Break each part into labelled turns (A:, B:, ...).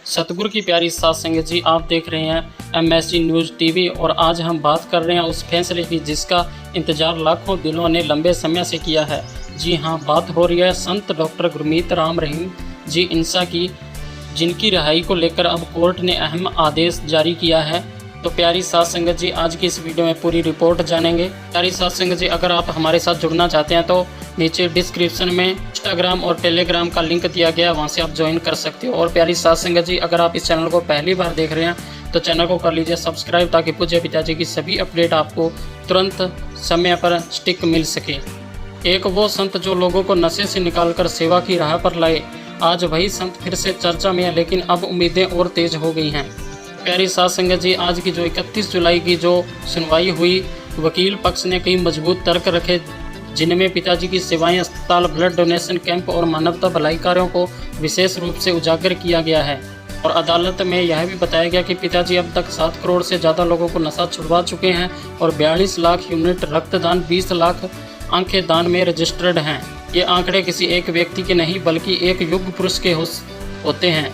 A: सतगुरु की प्यारी साथ संगत जी, आप देख रहे हैं MSG न्यूज़ टीवी और आज हम बात कर रहे हैं उस फैसले की जिसका इंतजार लाखों दिलों ने लंबे समय से किया है। जी हां, बात हो रही है संत डॉक्टर गुरमीत राम रहीम जी इंसा की, जिनकी रिहाई को लेकर अब कोर्ट ने अहम आदेश जारी किया है। तो प्यारी साथ संगत जी, आज की इस वीडियो में पूरी रिपोर्ट जानेंगे। प्यारी साथ संगत जी, अगर आप हमारे साथ जुड़ना चाहते हैं तो नीचे डिस्क्रिप्शन में इंस्टाग्राम और टेलीग्राम का लिंक दिया गया है, वहां से आप ज्वाइन कर सकते हो। और प्यारी साथ संगत जी, अगर आप इस चैनल को पहली बार देख रहे हैं तो चैनल को कर लीजिए सब्सक्राइब, ताकि पूज्य पिताजी की सभी अपडेट आपको तुरंत समय पर स्टिक मिल सके। एक वो संत जो लोगों को नशे से निकालकर सेवा की राह पर लाए, आज वही संत फिर से चर्चा में है, लेकिन अब उम्मीदें और तेज हो गई हैं। प्यारी साथ संगत जी, आज की जो 31 जुलाई की जो सुनवाई हुई, वकील पक्ष ने कई मजबूत तर्क रखे, जिनमें पिताजी की सेवाएं, अस्पताल, ब्लड डोनेशन कैंप और मानवता भलाई कार्यों को विशेष रूप से उजागर किया गया है। और अदालत में यह भी बताया गया कि पिताजी अब तक 7 करोड़ से ज़्यादा लोगों को नशा छुड़वा चुके हैं और 42 लाख यूनिट रक्तदान, 20 लाख आंखें दान में रजिस्टर्ड हैं। ये आंकड़े किसी एक व्यक्ति के नहीं बल्कि एक युग पुरुष के होते हैं।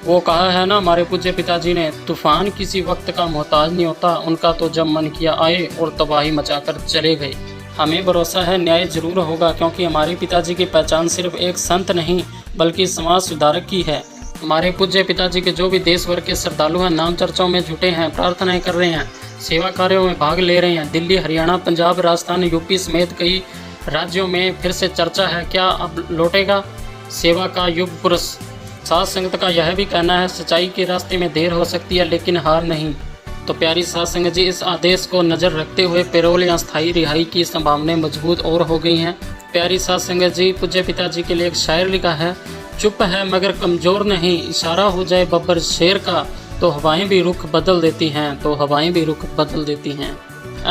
A: वो कहा है ना हमारे पूज्य पिताजी ने, तूफान किसी वक्त का मोहताज नहीं होता, उनका तो जब मन किया आए और तबाही मचाकर चले गए। हमें भरोसा है न्याय जरूर होगा, क्योंकि हमारे पिताजी की पहचान सिर्फ एक संत नहीं बल्कि समाज सुधारक की है। हमारे पूज्य पिताजी के जो भी देश भर के श्रद्धालु हैं, नाम चर्चाओं में जुटे हैं, प्रार्थनाएं कर रहे हैं, सेवा कार्यों में भाग ले रहे हैं। दिल्ली, हरियाणा, पंजाब, राजस्थान, यूपी समेत कई राज्यों में फिर से चर्चा है, क्या अब लौटेगा सेवा का युग पुरुष। साथ संगत का यह भी कहना है, सच्चाई के रास्ते में देर हो सकती है लेकिन हार नहीं। तो प्यारी साथ संगत जी, इस आदेश को नज़र रखते हुए पैरोल या स्थायी रिहाई की संभावनाएं मजबूत और हो गई हैं। प्यारी साथ संगत जी, पूज्य पिताजी के लिए एक शायर लिखा है, चुप है मगर कमज़ोर नहीं, इशारा हो जाए बब्बर शेर का तो हवाएं भी रुख बदल देती हैं, तो हवाएं भी रुख बदल देती हैं।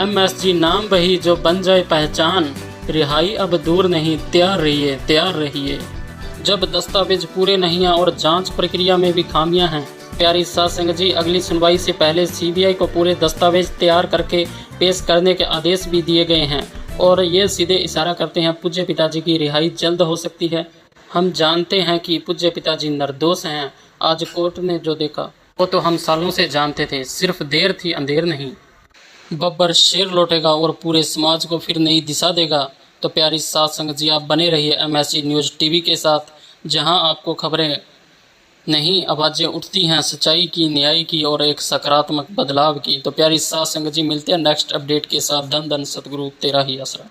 A: MSG नाम वही जो बन जाए पहचान, रिहाई अब दूर नहीं, तैयार रहिए, तैयार रहिए। जब दस्तावेज पूरे नहीं हैं और जांच प्रक्रिया में भी खामियां हैं। प्यारी साथ संगत जी, अगली सुनवाई से पहले CBI को पूरे दस्तावेज तैयार करके पेश करने के आदेश भी दिए गए हैं और ये सीधे इशारा करते हैं पूज्य पिताजी की रिहाई जल्द हो सकती है। हम जानते हैं कि पूज्य पिताजी निर्दोष हैं। आज कोर्ट ने जो देखा वो तो हम सालों से जानते थे, सिर्फ देर थी, अंधेर नहीं। बब्बर शेर लौटेगा और पूरे समाज को फिर नई दिशा देगा। तो प्यारी साथ संगत जी, आप बने रहिए MSG न्यूज़ टीवी के साथ, जहां आपको खबरें नहीं आवाज़ें उठती हैं सच्चाई की, न्याय की और एक सकारात्मक बदलाव की। तो प्यारी साथ संगत जी, मिलते हैं नेक्स्ट अपडेट के साथ। धन धन सतगुरु तेरा ही आसरा।